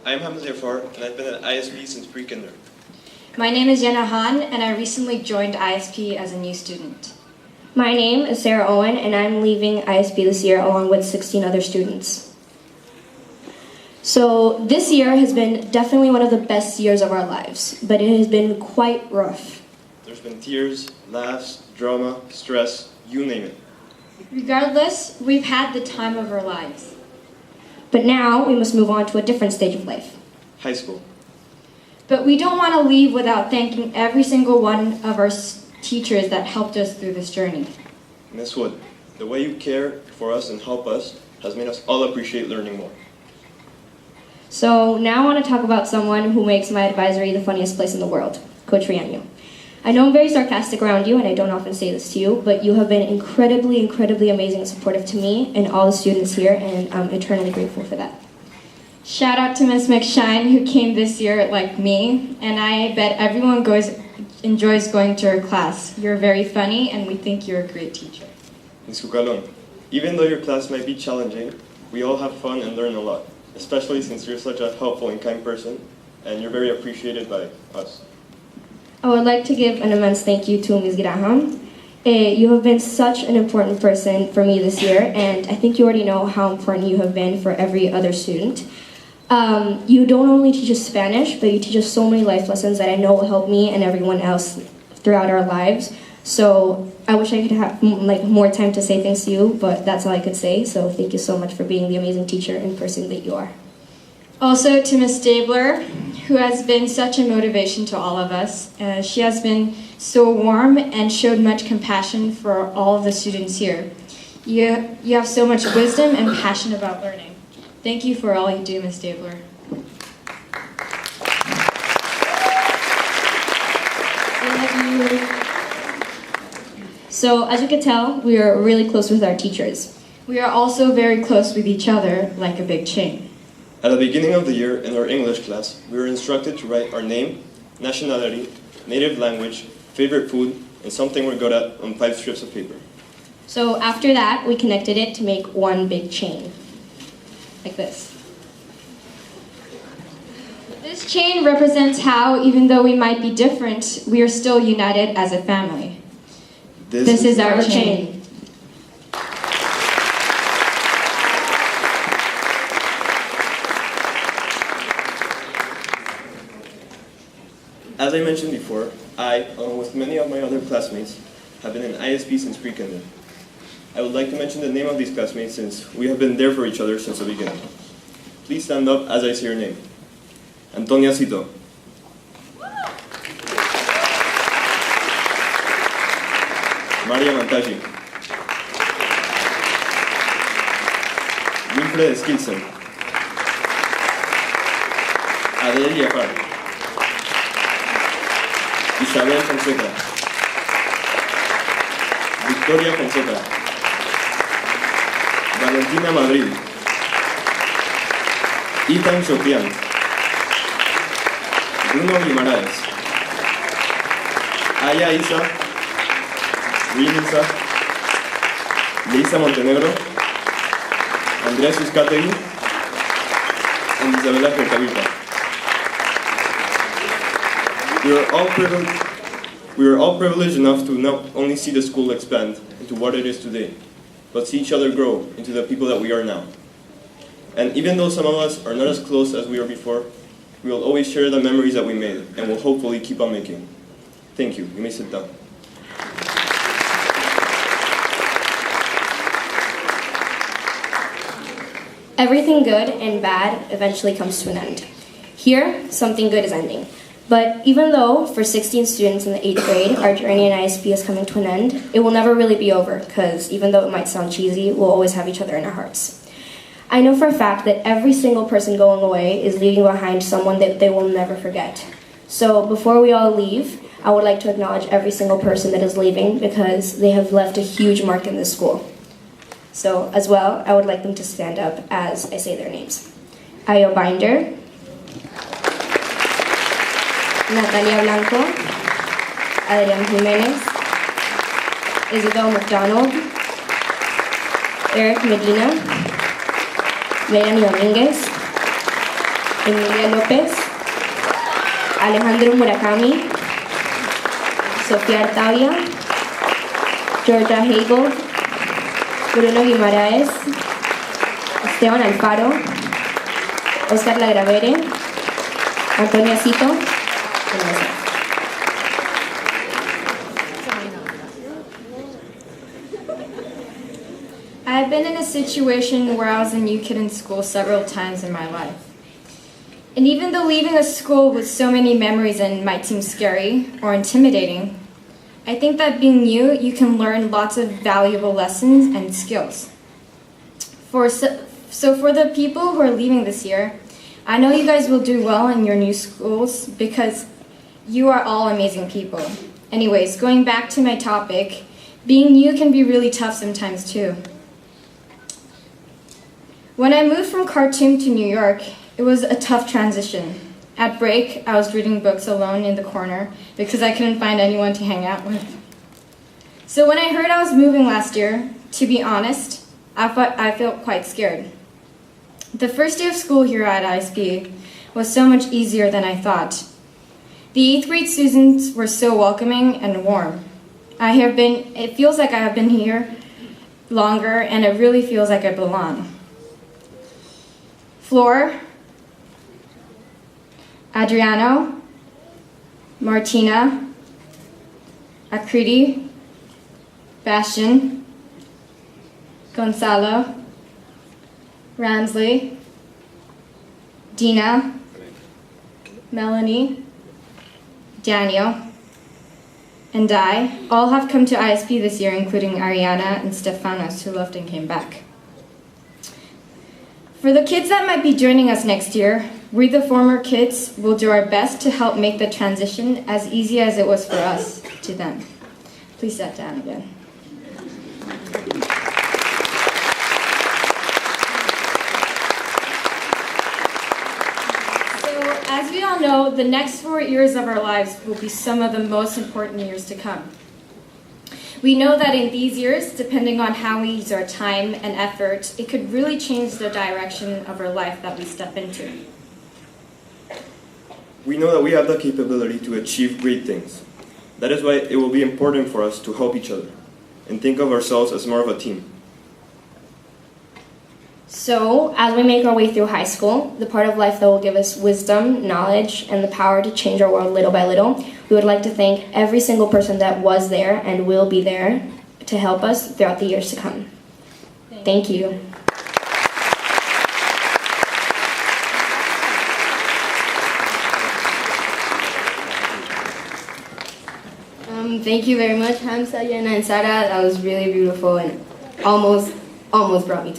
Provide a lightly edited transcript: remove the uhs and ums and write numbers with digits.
I'm Hamza Yaafar, and I've been at ISP since pre-kinder. My name is Yena, and I recently joined ISP as a new student. My name is Sarah Owen, and I'm leaving ISP this year along with 16 other students. So this year has been definitely one of the best years of our lives, but it has been quite rough. There's been tears, laughs, drama, stress, you name it. Regardless, we've had the time of our lives. But now we must move on to a different stage of life. High school. But we don't want to leave without thanking every single one of our teachers that helped us through this journey. Miss Wood, the way you care for us and help us has made us all appreciate learning more. So now I want to talk about someone who makes my advisory the funniest place in the world, Coach Riaño. I know I'm very sarcastic around you, and I don't often say this to you, but you have been incredibly, incredibly amazing and supportive to me and all the students here, and I'm eternally grateful for that. Shout out to Miss McShine, who came this year like me, and I bet everyone enjoys going to her class. You're very funny, and we think you're a great teacher. Ms. Cucalon, even though your class might be challenging, we all have fun and learn a lot, especially since you're such a helpful and kind person, and you're very appreciated by us. I would like to give an immense thank you to Ms. Graham. You have been such an important person for me this year, and I think you already know how important you have been for every other student. You don't only teach us Spanish, but you teach us so many life lessons that I know will help me and everyone else throughout our lives. So I wish I could have more time to say things to you, but that's all I could say. So thank you so much for being the amazing teacher and person that you are. Also to Ms. Stabler, who has been such a motivation to all of us. She has been so warm and showed much compassion for all of the students here. You have so much wisdom and passion about learning. Thank you for all you do, Ms. Stabler. So as you can tell, we are really close with our teachers. We are also very close with each other, like a big chain. At the beginning of the year, in our English class, we were instructed to write our name, nationality, native language, favorite food, and something we're good at on 5 strips of paper. So after that, we connected it to make one big chain, like this. This chain represents how, even though we might be different, we are still united as a family. This is our chain. As I mentioned before, I, along with many of my other classmates, have been in ISP since pre-kinder. I would like to mention the name of these classmates since we have been there for each other since the beginning. Please stand up as I say your name. Antonia Cito. Maria Montaji. Wilfred Skilsen. Adel Yaafar. Isabel Fonseca, Victoria Fonseca, Valentina Madrid, Ethan Sopian, Bruno Guimaraes, Aya Isa, Rinisa, Lisa Montenegro, Andrea Suscategui, and Isabela Fercavita. We are all privileged enough to not only see the school expand into what it is today, but see each other grow into the people that we are now. And even though some of us are not as close as we were before, we will always share the memories that we made and will hopefully keep on making. Thank you. You may sit down. Everything good and bad eventually comes to an end. Here, something good is ending. But even though, for 16 students in the 8th grade, our journey in ISP is coming to an end, it will never really be over, because even though it might sound cheesy, we'll always have each other in our hearts. I know for a fact that every single person going away is leaving behind someone that they will never forget. So before we all leave, I would like to acknowledge every single person that is leaving, because they have left a huge mark in this school. So, as well, I would like them to stand up as I say their names. Ayo Binder, Natalia Blanco, Adrian Jimenez, Isabel McDonald, Eric Medina, Melanie Dominguez, Emilia López, Alejandro Murakami, Sofía Artavia, Georgia Hagel, Bruno Guimaraes, Esteban Alfaro, Oscar Lagravere, Antonia Cito, and myself. I've been in a situation where I was a new kid in school several times in my life. And even though leaving a school with so many memories and might seem scary or intimidating, I think that being new, you can learn lots of valuable lessons and skills. So for the people who are leaving this year, I know you guys will do well in your new schools because you are all amazing people. Anyways, going back to my topic, being new can be really tough sometimes too. When I moved from Khartoum to New York, it was a tough transition. At break, I was reading books alone in the corner because I couldn't find anyone to hang out with. So when I heard I was moving last year, to be honest, I felt quite scared. The first day of school here at ISP was so much easier than I thought. The 8th grade students were so welcoming and warm. It feels like I have been here longer, and it really feels like I belong. Flor, Adriano, Martina, Akriti, Bastion, Gonzalo, Ramsley, Dina, Melanie, Daniel, and I all have come to ISP this year, including Ariana and Stefanos, who left and came back. For the kids that might be joining us next year, we, the former kids, will do our best to help make the transition as easy as it was for us to them. Please sit down again. So, as we all know, the next 4 years of our lives will be some of the most important years to come. We know that in these years, depending on how we use our time and effort, it could really change the direction of our life that we step into. We know that we have the capability to achieve great things. That is why it will be important for us to help each other and think of ourselves as more of a team. So, as we make our way through high school, the part of life that will give us wisdom, knowledge, and the power to change our world little by little, we would like to thank every single person that was there and will be there to help us throughout the years to come. Thank you. Thank you very much, Hamza, Yena, and Sarah. That was really beautiful and almost brought me to